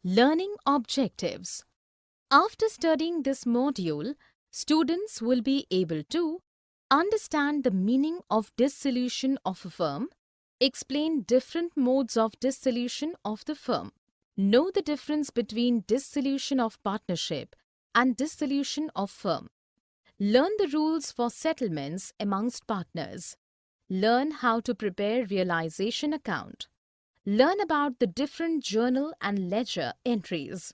Learning objectives. After studying this module, students will be able to understand the meaning of dissolution of a firm, explain different modes of dissolution of the firm, know the difference between dissolution of partnership and dissolution of firm, learn the rules for settlements amongst partners, learn how to prepare realization account, learn about the different journal and ledger entries.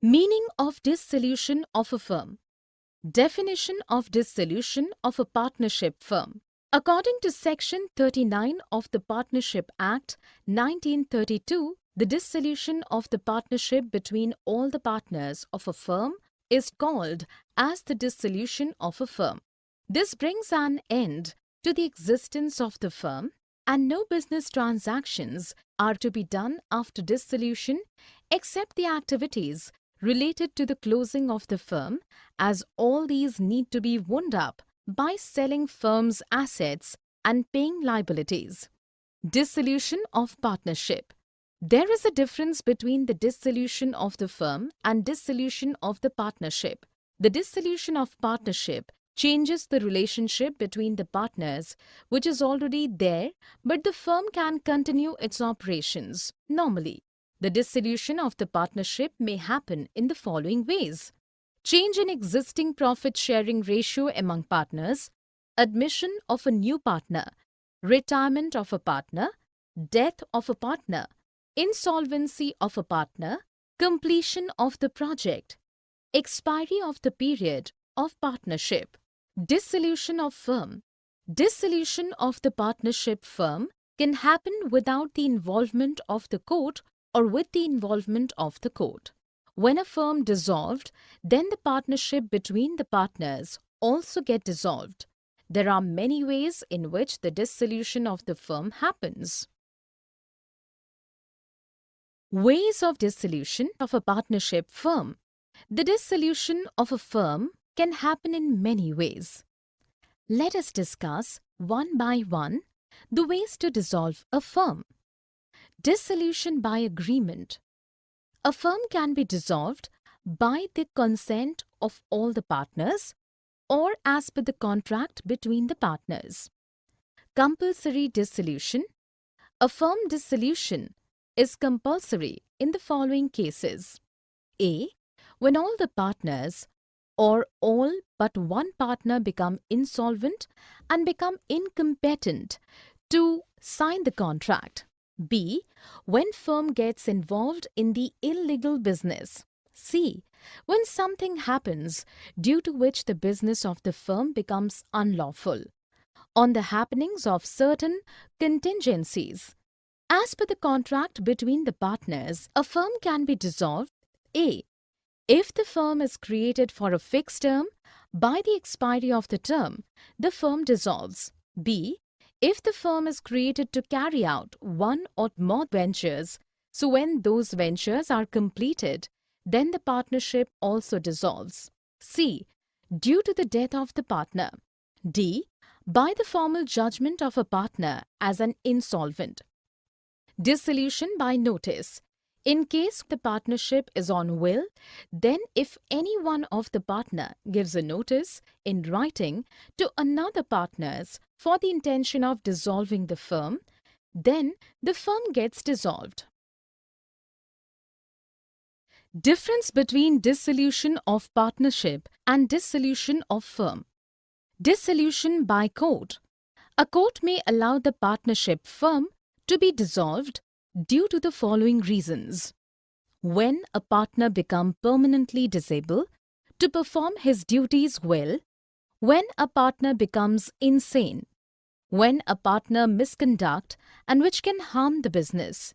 Meaning of dissolution of a firm. Definition of dissolution of a partnership firm. According to Section 39 of the Partnership Act 1932, the dissolution of the partnership between all the partners of a firm is called as the dissolution of a firm. This brings an end to the existence of the firm, and no business transactions are to be done after dissolution except the activities related to the closing of the firm, as all these need to be wound up by selling firm's assets and paying liabilities. Dissolution of partnership. There is a difference between the dissolution of the firm and dissolution of the partnership. The dissolution of partnership changes the relationship between the partners, which is already there, but the firm can continue its operations normally. The dissolution of the partnership may happen in the following ways: change in existing profit-sharing ratio among partners, admission of a new partner, retirement of a partner, death of a partner, insolvency of a partner, completion of the project, expiry of the period of partnership. Dissolution of firm. Dissolution of the partnership firm can happen without the involvement of the court or with the involvement of the court. When a firm dissolved, then the partnership between the partners also get dissolved. There are many ways in which the dissolution of the firm happens. Ways of dissolution of a partnership firm. The dissolution of a firm can happen in many ways. Let us discuss one by one the ways to dissolve a firm. Dissolution by agreement. A firm can be dissolved by the consent of all the partners or as per the contract between the partners. Compulsory dissolution. A firm dissolution is compulsory in the following cases. A. When all the partners or all but one partner become insolvent and become incompetent to sign the contract. B. When firm gets involved in the illegal business. C. When something happens due to which the business of the firm becomes unlawful. On the happenings of certain contingencies. As per the contract between the partners, a firm can be dissolved. A. If the firm is created for a fixed term, by the expiry of the term, the firm dissolves. B. If the firm is created to carry out one or more ventures, so when those ventures are completed, then the partnership also dissolves. C. Due to the death of the partner. D. By the formal judgment of a partner as an insolvent. Dissolution by notice. In case the partnership is on will, then if any one of the partner gives a notice in writing to another partners for the intention of dissolving the firm, then the firm gets dissolved. Difference between dissolution of partnership and dissolution of firm. Dissolution by court. A court may allow the partnership firm to be dissolved due to the following reasons. When a partner becomes permanently disabled to perform his duties well, when a partner becomes insane, when a partner misconduct and which can harm the business,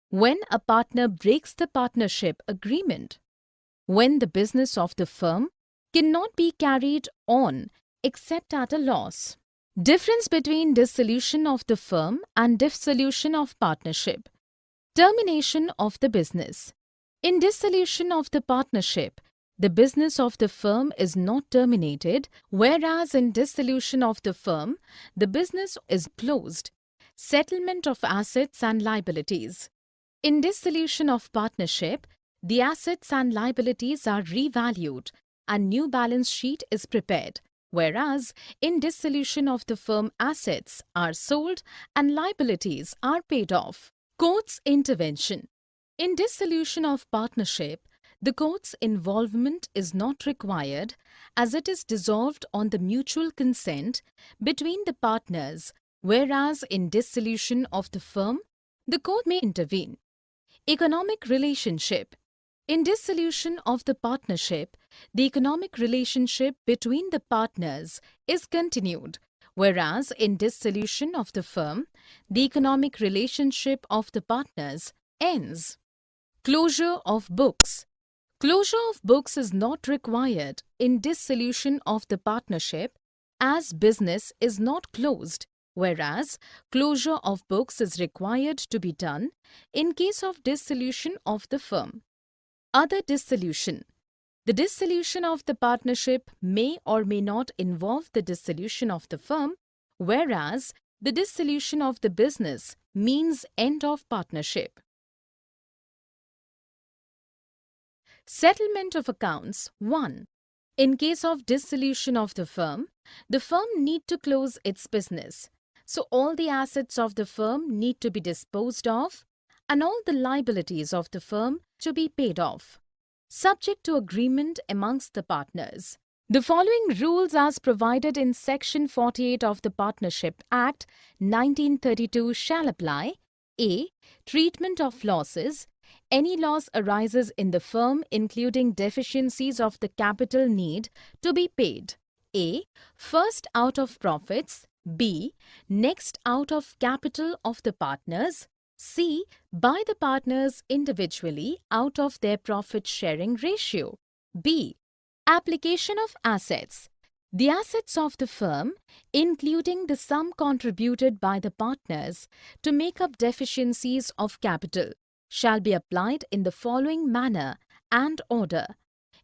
when a partner breaks the partnership agreement, when the business of the firm cannot be carried on except at a loss. Difference between dissolution of the firm and dissolution of partnership. Termination of the business. In dissolution of the partnership, the business of the firm is not terminated, whereas in dissolution of the firm, the business is closed. Settlement of assets and liabilities. In dissolution of partnership, the assets and liabilities are revalued and new balance sheet is prepared, whereas in dissolution of the firm, assets are sold and liabilities are paid off. Court's intervention. In dissolution of partnership, the court's involvement is not required as it is dissolved on the mutual consent between the partners, whereas in dissolution of the firm, the court may intervene. Economic relationship. In dissolution of the partnership, the economic relationship between the partners is continued, whereas in dissolution of the firm, the economic relationship of the partners ends. Closure of books. Closure of books is not required in dissolution of the partnership as business is not closed, whereas closure of books is required to be done in case of dissolution of the firm. Other dissolution. The dissolution of the partnership may or may not involve the dissolution of the firm, whereas the dissolution of the business means end of partnership. Settlement of accounts 1. In case of dissolution of the firm need to close its business. So all the assets of the firm need to be disposed of and all the liabilities of the firm to be paid off, subject to agreement amongst the partners. The following rules as provided in Section 48 of the Partnership Act 1932 shall apply. A. Treatment of losses. Any loss arises in the firm including deficiencies of the capital need to be paid. A. First out of profits. B. Next out of capital of the partners. C. By the partners individually out of their profit-sharing ratio. B. Application of assets. The assets of the firm, including the sum contributed by the partners to make up deficiencies of capital, shall be applied in the following manner and order: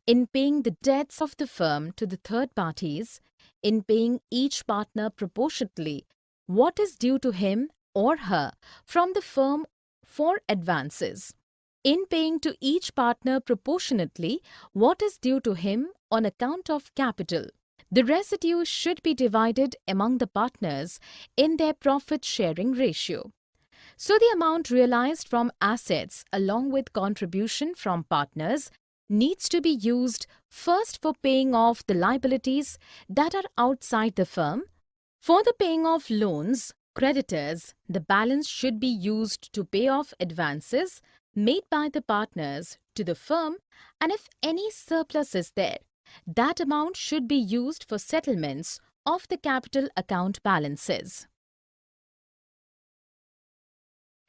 in paying the debts of the firm to the third parties, in paying each partner proportionately what is due to him or her from the firm for advances, in paying to each partner proportionately what is due to him on account of capital. The residue should be divided among the partners in their profit-sharing ratio. So the amount realized from assets along with contribution from partners needs to be used first for paying off the liabilities that are outside the firm. For the paying off loans, creditors, the balance should be used to pay off advances made by the partners to the firm, and if any surplus is there, that amount should be used for settlements of the capital account balances.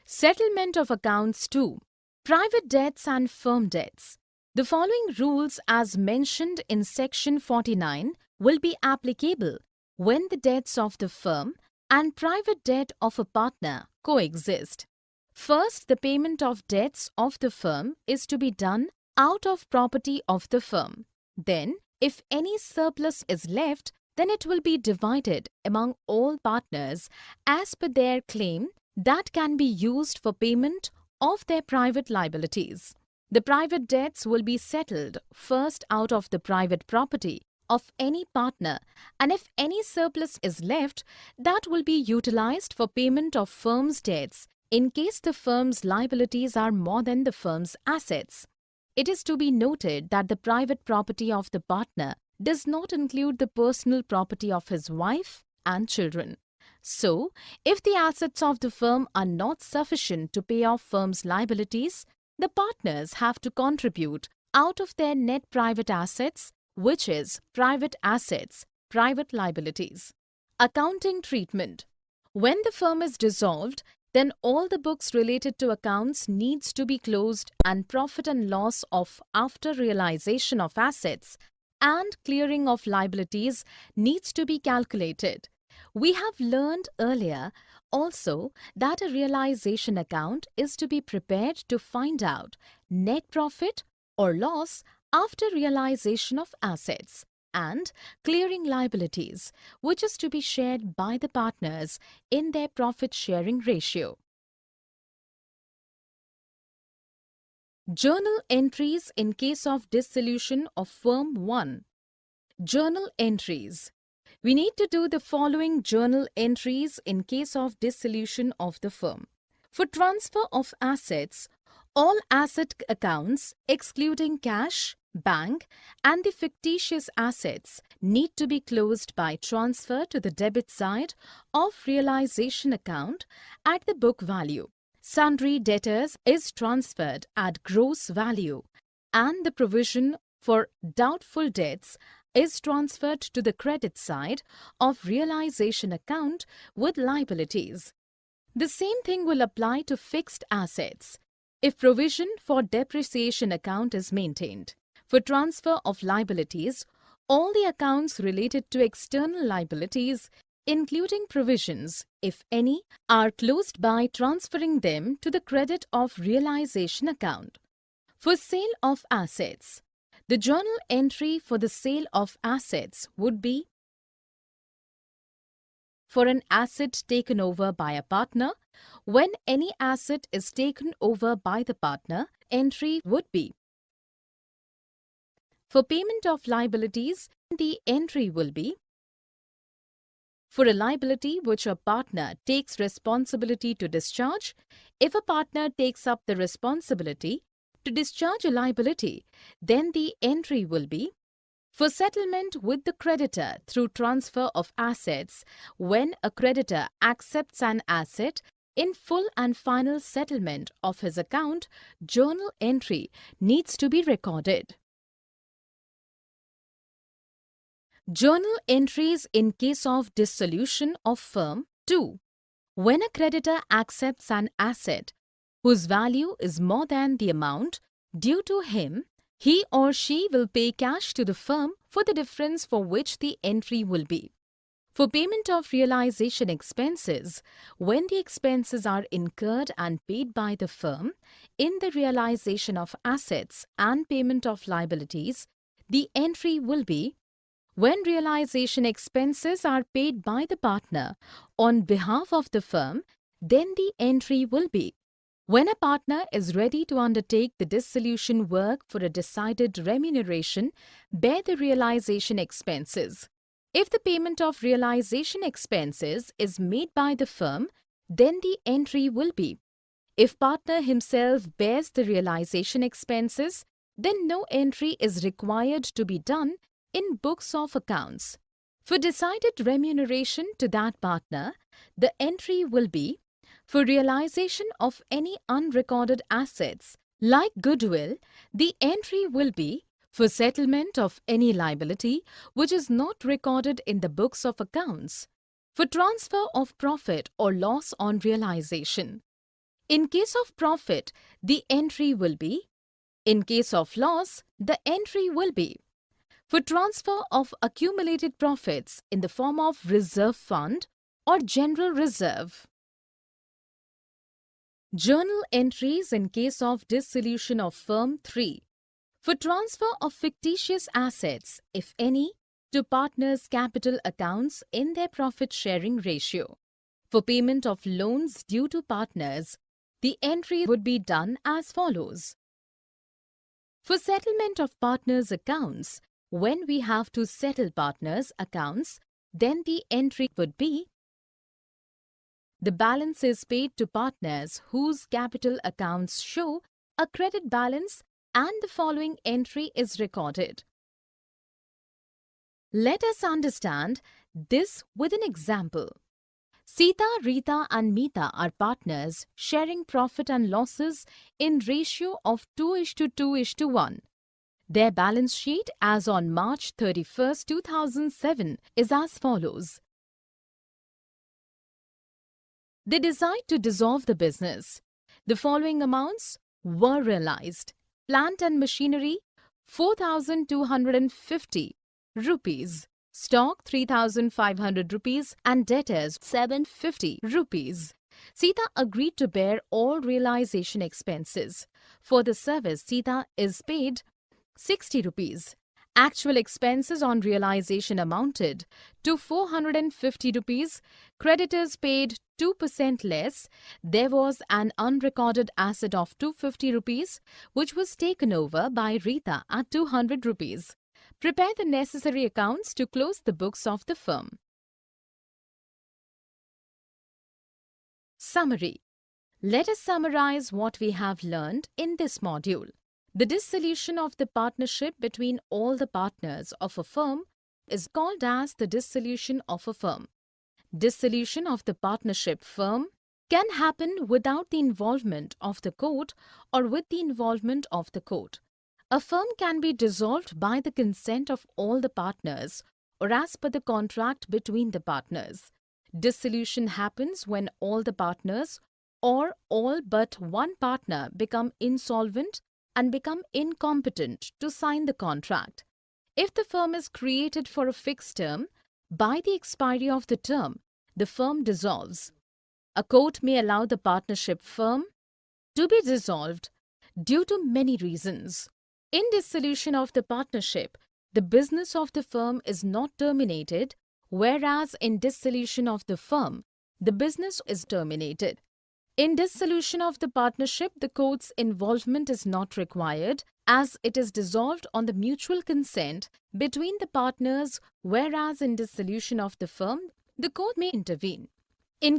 Settlement of accounts 2. Private debts and firm debts. The following rules as mentioned in Section 49 will be applicable when the debts of the firm and private debt of a partner coexist. First, the payment of debts of the firm is to be done out of property of the firm. Then, if any surplus is left, then it will be divided among all partners as per their claim that can be used for payment of their private liabilities. The private debts will be settled first out of the private property of any partner, and if any surplus is left, that will be utilized for payment of firm's debts in case the firm's liabilities are more than the firm's assets. It is to be noted that the private property of the partner does not include the personal property of his wife and children. So, if the assets of the firm are not sufficient to pay off firm's liabilities, the partners have to contribute out of their net private assets, which is private assets, private liabilities. Accounting treatment. When the firm is dissolved, then all the books related to accounts needs to be closed and profit and loss of after realization of assets and clearing of liabilities needs to be calculated. We have learned earlier also that a realization account is to be prepared to find out net profit or loss after realization of assets and clearing liabilities, which is to be shared by the partners in their profit-sharing ratio. Journal entries in case of dissolution of firm 1. Journal entries. We need to do the following journal entries in case of dissolution of the firm. For transfer of assets, all asset accounts excluding cash, bank and the fictitious assets need to be closed by transfer to the debit side of realization account at the book value. Sundry debtors is transferred at gross value and the provision for doubtful debts is transferred to the credit side of realization account with liabilities. The same thing will apply to fixed assets if provision for depreciation account is maintained. For transfer of liabilities, all the accounts related to external liabilities, including provisions, if any, are closed by transferring them to the credit of realization account. For sale of assets, the journal entry for the sale of assets would be for an asset taken over by a partner. When any asset is taken over by the partner, entry would be for payment of liabilities, the entry will be for a liability which a partner takes responsibility to discharge. If a partner takes up the responsibility to discharge a liability, then the entry will be for settlement with the creditor through transfer of assets. When a creditor accepts an asset in full and final settlement of his account, journal entry needs to be recorded. Journal entries in case of dissolution of firm 2. When a creditor accepts an asset whose value is more than the amount due to him, he or she will pay cash to the firm for the difference for which the entry will be. For payment of realization expenses, when the expenses are incurred and paid by the firm in the realization of assets and payment of liabilities, the entry will be when realization expenses are paid by the partner on behalf of the firm, then the entry will be when a partner is ready to undertake the dissolution work for a decided remuneration, bear the realization expenses. If the payment of realization expenses is made by the firm, then the entry will be if partner himself bears the realization expenses, then no entry is required to be done in books of accounts. For decided remuneration to that partner, the entry will be for realization of any unrecorded assets like goodwill. The entry will be for settlement of any liability which is not recorded in the books of accounts. For transfer of profit or loss on realization. In case of profit, the entry will be. In case of loss, the entry will be for transfer of accumulated profits in the form of reserve fund or general reserve. Journal entries in case of dissolution of firm 3. For transfer of fictitious assets, if any, to partners' capital accounts in their profit-sharing ratio. For payment of loans due to partners, the entry would be done as follows. For settlement of partners' accounts, when we have to settle partners' accounts, then the entry would be the balance is paid to partners whose capital accounts show a credit balance and the following entry is recorded. Let us understand this with an example. Sita, Rita and Meeta are partners sharing profit and losses in ratio of 2:2:1. Their balance sheet as on March 31st, 2007 is as follows. They decide to dissolve the business. The following amounts were realized. Plant and machinery 4,250 rupees. Stock 3,500 rupees and debtors 750 rupees. Sita agreed to bear all realization expenses. For the service, Sita is paid 60 rupees. Actual expenses on realization amounted to 450 rupees. Creditors paid 2% less, there was an unrecorded asset of 250 rupees which was taken over by Rita at 200 rupees. Prepare the necessary accounts to close the books of the firm. Summary. Let us summarize what we have learned in this module. The dissolution of the partnership between all the partners of a firm is called as the dissolution of a firm. Dissolution of the partnership firm can happen without the involvement of the court or with the involvement of the court. A firm can be dissolved by the consent of all the partners or as per the contract between the partners. Dissolution happens when all the partners or all but one partner become insolvent and become incompetent to sign the contract. If the firm is created for a fixed term, by the expiry of the term, the firm dissolves. A court may allow the partnership firm to be dissolved due to many reasons. In dissolution of the partnership, the business of the firm is not terminated, whereas in dissolution of the firm, the business is terminated. In dissolution of the partnership, the court's involvement is not required as it is dissolved on the mutual consent between the partners, whereas in dissolution of the firm, the court may intervene. In